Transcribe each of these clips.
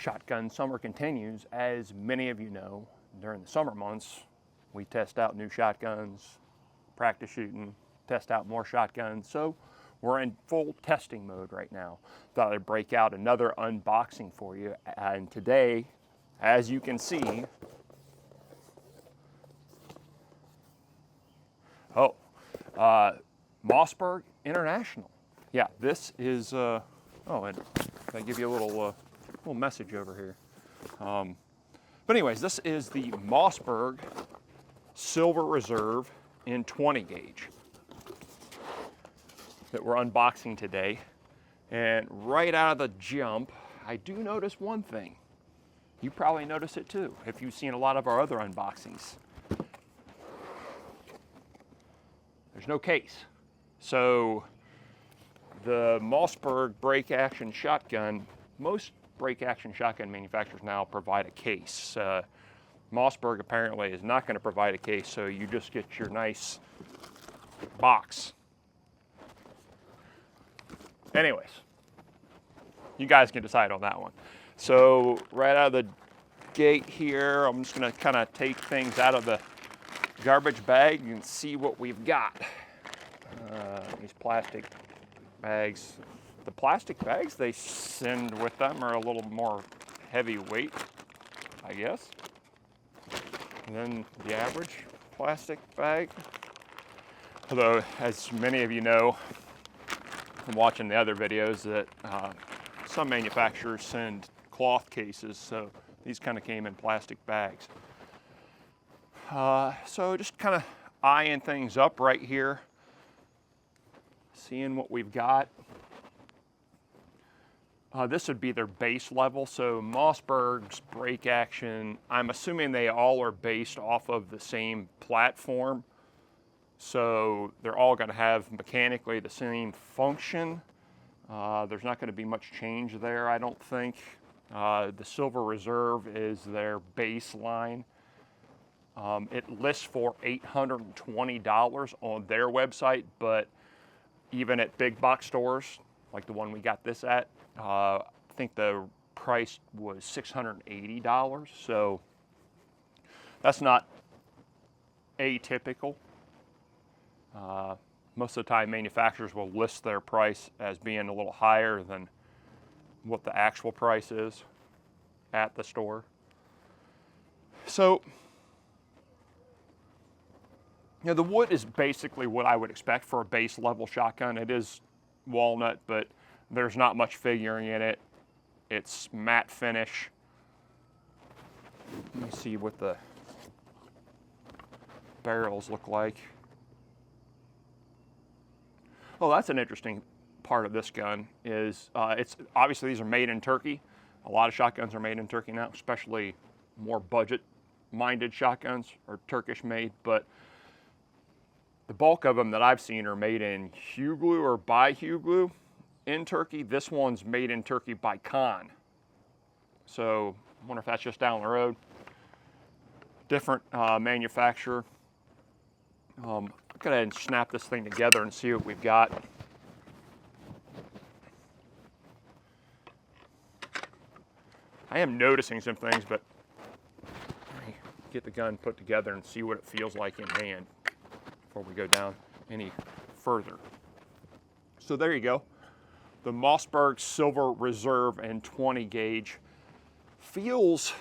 shotgun summer continues. As many of you know, during the summer months, we test out new shotguns, practice shooting, test out more shotguns. So we're in full testing mode right now. Thought I'd break out another unboxing for you. And today, as you can see, Mossberg International. Yeah, this is, and I give you a little message over here. But anyways, this is the Mossberg Silver Reserve in 20 gauge that we're unboxing today. And right out of the jump, I do notice one thing. You probably notice it too, if you've seen a lot of our other unboxings. There's no case. So the Mossberg break action shotgun, most break action shotgun manufacturers now provide a case. Mossberg apparently is not going to provide a case, so you just get your nice box. Anyways, you guys can decide on that one. So right out of the gate here, I'm just going to kind of take things out of the garbage bag and see what we've got. These plastic bags. The plastic bags they send with them are a little more heavyweight, I guess, than the average plastic bag. Although, as many of you know from watching the other videos, that some manufacturers send cloth cases, so these kind of came in plastic bags. So just kind of eyeing things up right here, seeing what we've got. This would be their base level. So Mossberg's break action, I'm assuming they all are based off of the same platform. So they're all going to have mechanically the same function. There's not going to be much change there, I don't think. The Silver Reserve is their baseline. It lists for $820 on their website, but even at big box stores, like the one we got this at, I think the price was $680. So that's not atypical. Most of the time manufacturers will list their price as being a little higher than what the actual price is at the store. So, you know, the wood is basically what I would expect for a base level shotgun. It is walnut, but there's not much figuring in it. It's matte finish. Let me see what the barrels look like. Oh, that's an interesting part of this gun is it's obviously these are made in Turkey. A lot of shotguns are made in Turkey now, especially more budget-minded shotguns are Turkish made, but the bulk of them that I've seen are made in Huglu or by Huglu in Turkey. This one's made in Turkey by Khan. So I wonder if that's just down the road. Different manufacturer. Go ahead and snap this thing together and see what we've got. I am noticing some things, but let me get the gun put together and see what it feels like in hand before we go down any further. So there you go. The Mossberg Silver Reserve in 20 gauge feels,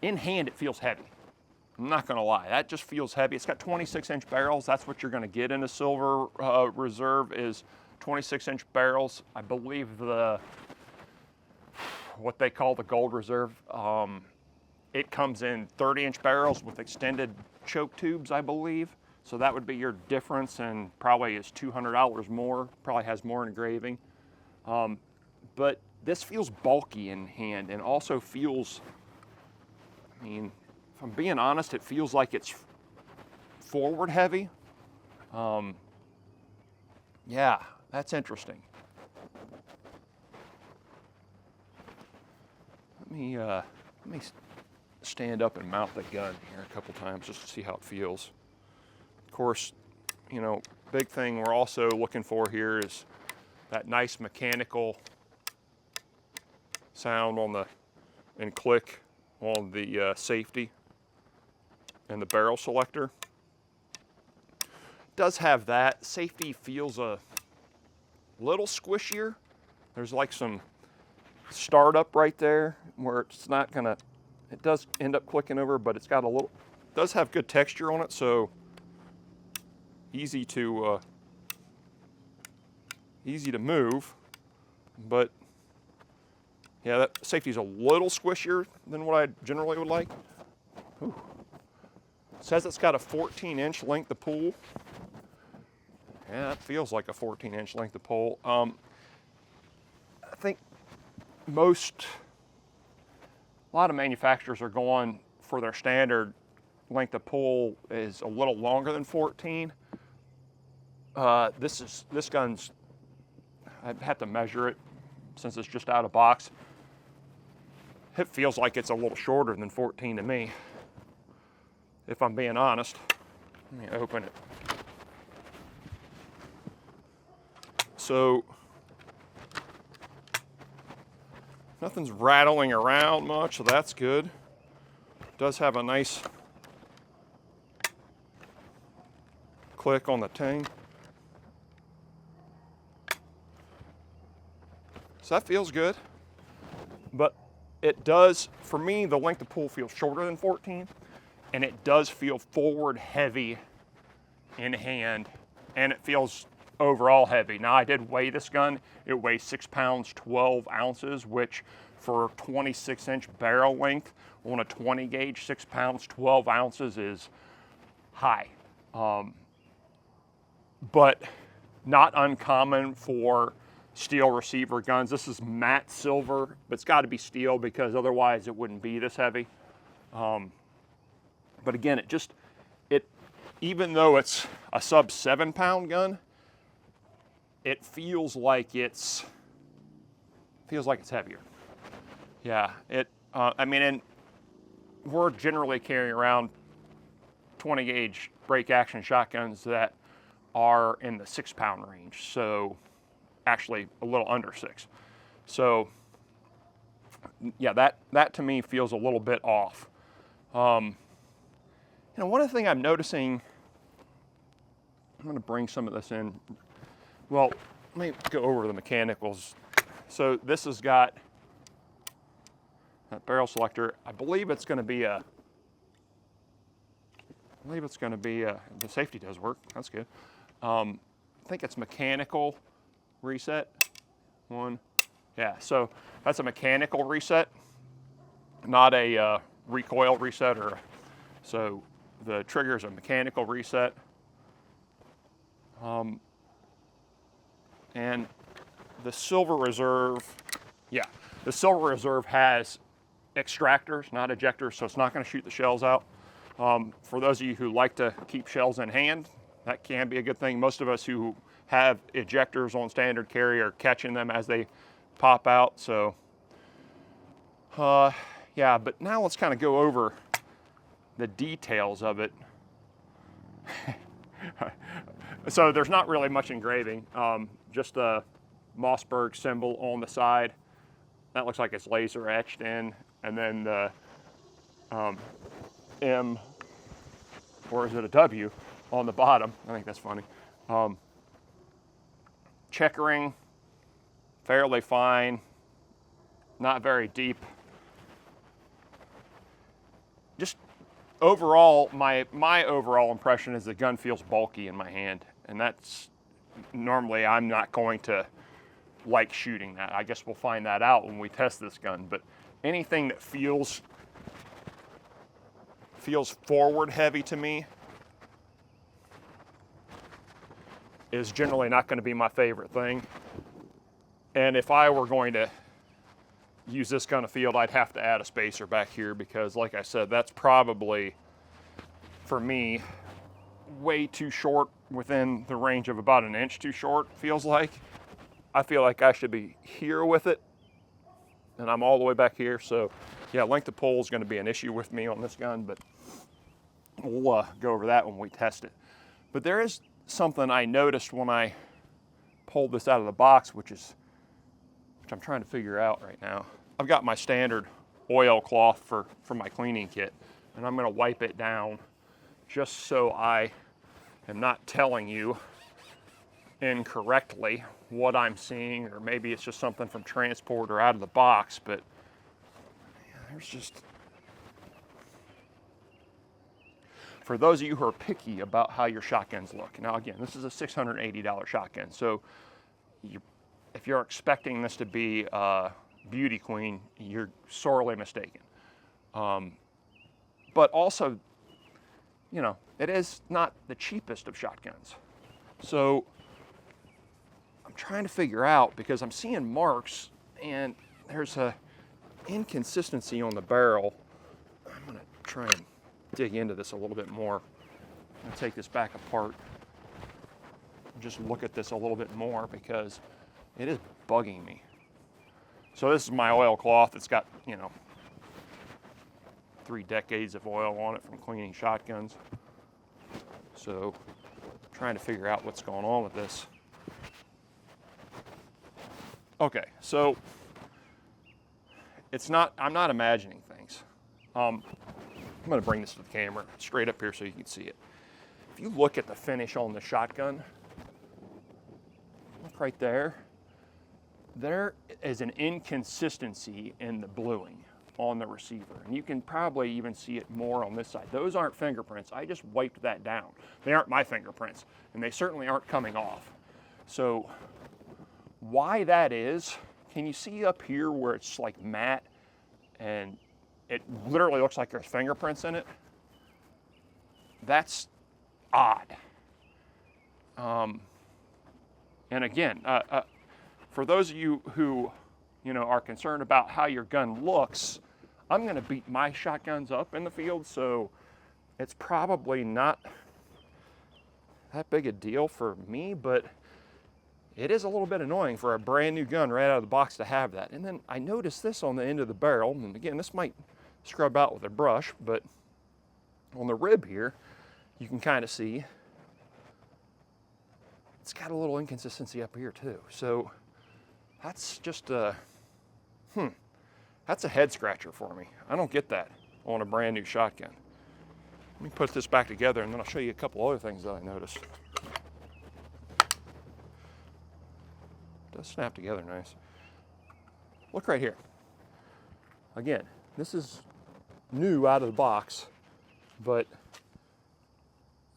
in hand it feels heavy. I'm not gonna lie, that just feels heavy. It's got 26-inch barrels. That's what you're gonna get in a Silver Reserve is 26-inch barrels. I believe what they call the Gold Reserve, it comes in 30-inch barrels with extended choke tubes, I believe. So that would be your difference, and probably is $200 more, probably has more engraving. But this feels bulky in hand and also feels, I mean, if I'm being honest, it feels like it's forward heavy. Yeah, that's interesting. Let me stand up and mount the gun here a couple times just to see how it feels. Of course, you know, big thing we're also looking for here is that nice mechanical sound on the, and click on the safety and the barrel selector. Does have that. Safety feels a little squishier. There's like some startup right there where it's not gonna, it does end up clicking over, but it's got a little, does have good texture on it, so easy to move. But yeah, that safety's a little squishier than what I generally would like. Ooh. It says it's got a 14-inch length of pull. Yeah, that feels like a 14-inch length of pull. I think a lot of manufacturers are going for their standard length of pull is a little longer than 14. This gun's, I'd have to measure it since it's just out of box. It feels like it's a little shorter than 14 to me, if I'm being honest. Let me open it. So, nothing's rattling around much, so that's good. It does have a nice click on the ting. So that feels good. But it does, for me, the length of pull feels shorter than 14, and it does feel forward heavy in hand, and it feels overall heavy. Now, I did weigh this gun. It weighs 6 pounds, 12 ounces, which for 26-inch barrel length on a 20 gauge, 6 pounds, 12 ounces is high. But not uncommon for steel receiver guns. This is matte silver, but it's got to be steel because otherwise it wouldn't be this heavy. But again, even though it's a sub 7 pound gun, it feels like it's heavier. Yeah, I mean, and we're generally carrying around 20 gauge break action shotguns that are in the 6 pound range. So actually a little under 6. So yeah, that to me feels a little bit off. You know, one of the things I'm noticing, I'm gonna bring some of this in. Well, let me go over the mechanicals. So this has got that barrel selector. I believe it's gonna be the safety does work, that's good. I think it's mechanical reset. Yeah, so that's a mechanical reset, not a recoil reset, so the trigger is a mechanical reset. And the Silver Reserve, yeah, the Silver Reserve has extractors, not ejectors, so it's not going to shoot the shells out. For those of you who like to keep shells in hand, that can be a good thing. Most of us who have ejectors on standard carry are catching them as they pop out. So, yeah, but now let's kind of go over the details of it. So there's not really much engraving, just a Mossberg symbol on the side. That looks like it's laser etched in, and then the M, or is it a W, on the bottom. I think that's funny. Checkering, fairly fine, not very deep. Just overall, my overall impression is the gun feels bulky in my hand, and that's normally I'm not going to like shooting that. I guess we'll find that out when we test this gun, but anything that feels forward heavy to me is generally not going to be my favorite thing. And if I were going to use this gun of field, I'd have to add a spacer back here because, like I said, that's probably, for me, way too short, within the range of about an inch too short, feels like. I feel like I should be here with it, and I'm all the way back here. So yeah, length of pull is going to be an issue with me on this gun, but we'll go over that when we test it. But there is something I noticed when I pulled this out of the box, which I'm trying to figure out right now. I've got my standard oil cloth for my cleaning kit, and I'm gonna wipe it down just so I am not telling you incorrectly what I'm seeing, or maybe it's just something from transport or out of the box, but yeah, there's just, for those of you who are picky about how your shotguns look. Now again, this is a $680 shotgun, so if you're expecting this to be a beauty queen, you're sorely mistaken. But also, you know, it is not the cheapest of shotguns. So I'm trying to figure out, because I'm seeing marks and there's a inconsistency on the barrel. I'm gonna try and dig into this a little bit more. I'm gonna take this back apart and just look at this a little bit more, because it is bugging me. So this is my oil cloth. It's got, you know, 3 decades of oil on it from cleaning shotguns. So I'm trying to figure out what's going on with this. Okay, so I'm not imagining things. I'm gonna bring this to the camera straight up here so you can see it. If you look at the finish on the shotgun, look right there. There is an inconsistency in the bluing on the receiver, and you can probably even see it more on this side. Those aren't fingerprints. I just wiped that down. They aren't my fingerprints, and they certainly aren't coming off. So why that is, can you see up here where it's like matte and it literally looks like there's fingerprints in it? That's odd. And again, for those of you who, you know, are concerned about how your gun looks, I'm gonna beat my shotguns up in the field, so it's probably not that big a deal for me, but it is a little bit annoying for a brand new gun right out of the box to have that. And then I noticed this on the end of the barrel, and again, this might scrub out with a brush, but on the rib here, you can kind of see it's got a little inconsistency up here too. So that's just that's a head scratcher for me. I don't get that on a brand new shotgun. Let me put this back together, and then I'll show you a couple other things that I noticed. It does snap together nice. Look right here. Again, this is new out of the box, but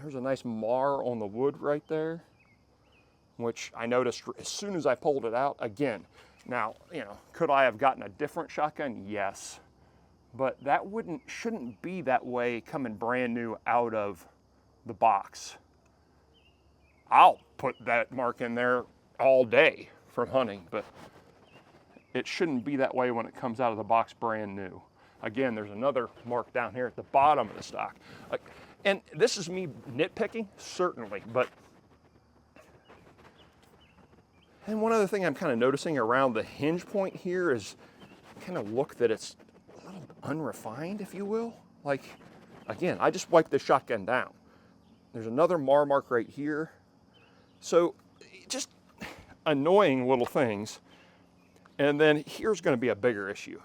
there's a nice mar on the wood right there, which I noticed as soon as I pulled it out. Again, now, you know, could I have gotten a different shotgun? Yes, but that shouldn't be that way coming brand new out of the box. I'll put that mark in there all day from hunting, but it shouldn't be that way when it comes out of the box brand new. Again, there's another mark down here at the bottom of the stock. And this is me nitpicking, certainly, but and one other thing I'm kind of noticing around the hinge point here is kind of look that it's a little unrefined, if you will. Like, again, I just wiped this shotgun down. There's another mar mark right here. So just annoying little things. And then here's going to be a bigger issue.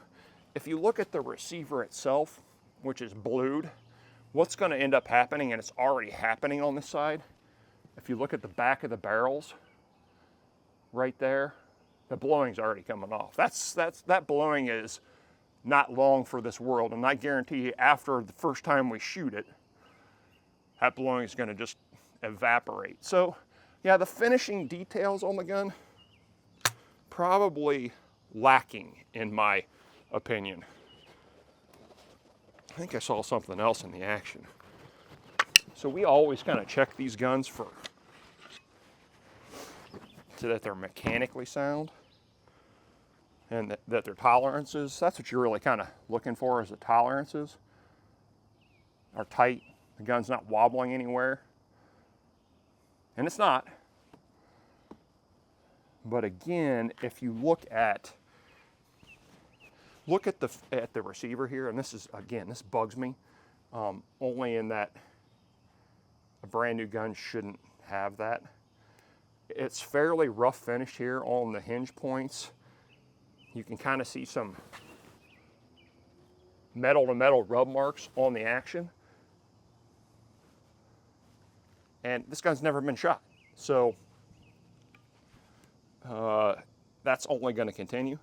If you look at the receiver itself, which is blued, what's going to end up happening, and it's already happening on this side, if you look at the back of the barrels, right there, the blowing's already coming off. That blowing is not long for this world, and I guarantee you after the first time we shoot it, that blowing is going to just evaporate. So yeah, the finishing details on the gun, probably lacking in my opinion. I think I saw something else in the action. So we always kind of check these guns so that they're mechanically sound and that their tolerances, that's what you're really kind of looking for, is the tolerances are tight, the gun's not wobbling anywhere. And it's not. But again, if you look at the receiver here, and this is, again, this bugs me, only in that a brand new gun shouldn't have that. It's fairly rough finish here on the hinge points. You can kind of see some metal to metal rub marks on the action. And this gun's never been shot. So that's only going to continue.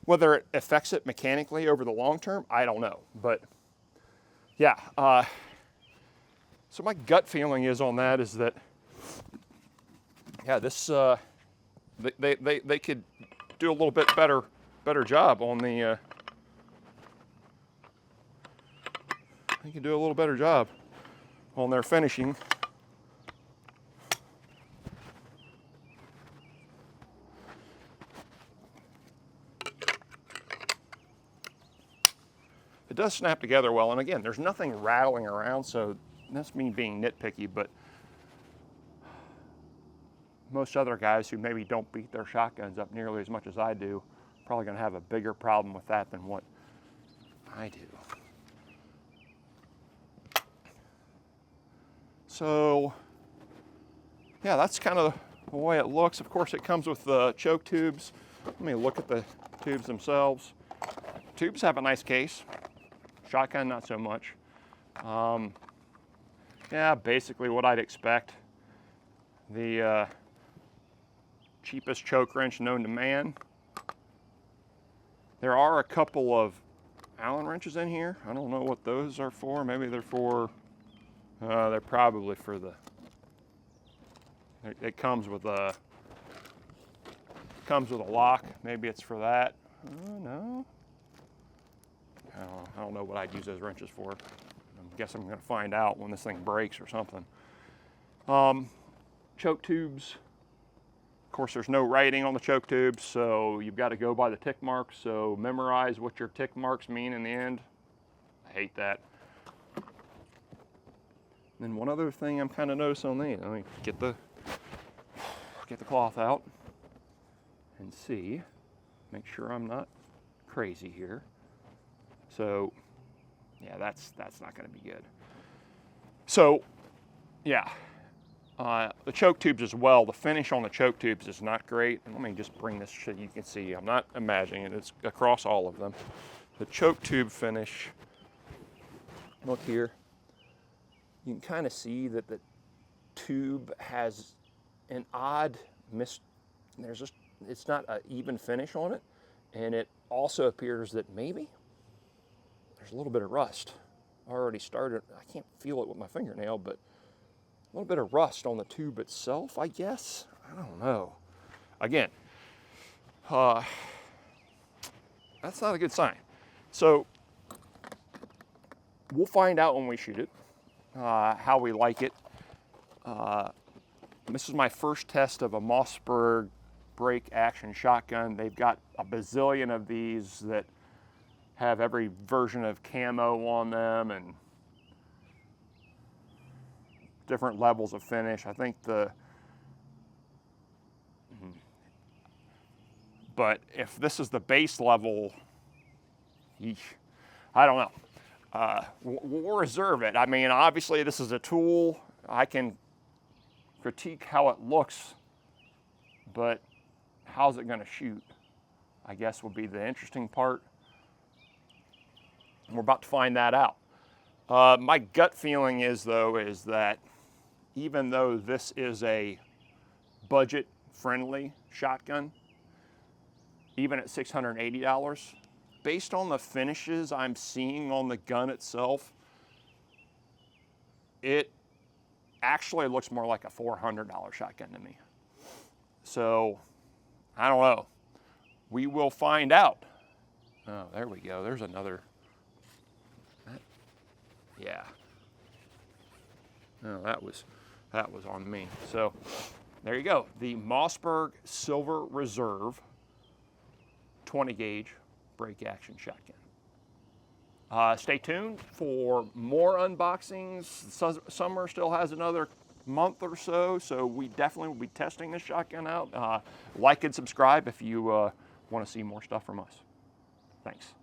Whether it affects it mechanically over the long term, I don't know. But yeah, so my gut feeling is on that is that, yeah, this they could do a little bit better job on the. They could do a little better job on their finishing. It does snap together well, and again, there's nothing rattling around, so that's me being nitpicky, but most other guys who maybe don't beat their shotguns up nearly as much as I do, probably gonna have a bigger problem with that than what I do. So, yeah, that's kind of the way it looks. Of course, it comes with the choke tubes. Let me look at the tubes themselves. Tubes have a nice case. Shotgun, not so much. Yeah, basically what I'd expect. The cheapest choke wrench known to man. There are a couple of Allen wrenches in here. I don't know what those are for. Maybe they're for, they're probably for the, it comes with a lock. Maybe it's for that. No. I don't know what I'd use those wrenches for. I guess I'm going to find out when this thing breaks or something. Choke tubes. Of course, there's no writing on the choke tubes, so you've got to go by the tick marks. So memorize what your tick marks mean in the end. I hate that. And one other thing I'm kind of noticing on these. Let me get the cloth out and see. Make sure I'm not crazy here. So, yeah, that's not going to be good. So, yeah, the choke tubes as well. The finish on the choke tubes is not great. And let me just bring this so you can see. I'm not imagining it. It's across all of them. The choke tube finish. Look here. You can kind of see that the tube has an odd it's not an even finish on it, and it also appears that maybe there's a little bit of rust already started. I can't feel it with my fingernail, but a little bit of rust on the tube itself, I guess. I don't know. Again, that's not a good sign. So we'll find out when we shoot it, how we like it. This is my first test of a Mossberg break action shotgun. They've got a bazillion of these that have every version of camo on them and different levels of finish. I think but if this is the base level, yeesh, I don't know. We'll reserve it. I mean, obviously this is a tool. I can critique how it looks, but how's it going to shoot, I guess, will be the interesting part. We're about to find that out. My gut feeling is, though, is that even though this is a budget-friendly shotgun, even at $680, based on the finishes I'm seeing on the gun itself, it actually looks more like a $400 shotgun to me. So, I don't know. We will find out. Oh, there we go. There's another. Yeah. No, that was on me. So, there you go. The Mossberg Silver Reserve 20 gauge break action shotgun. Stay tuned for more unboxings. Summer still has another month or so, so we definitely will be testing this shotgun out. Like and subscribe if you want to see more stuff from us. Thanks.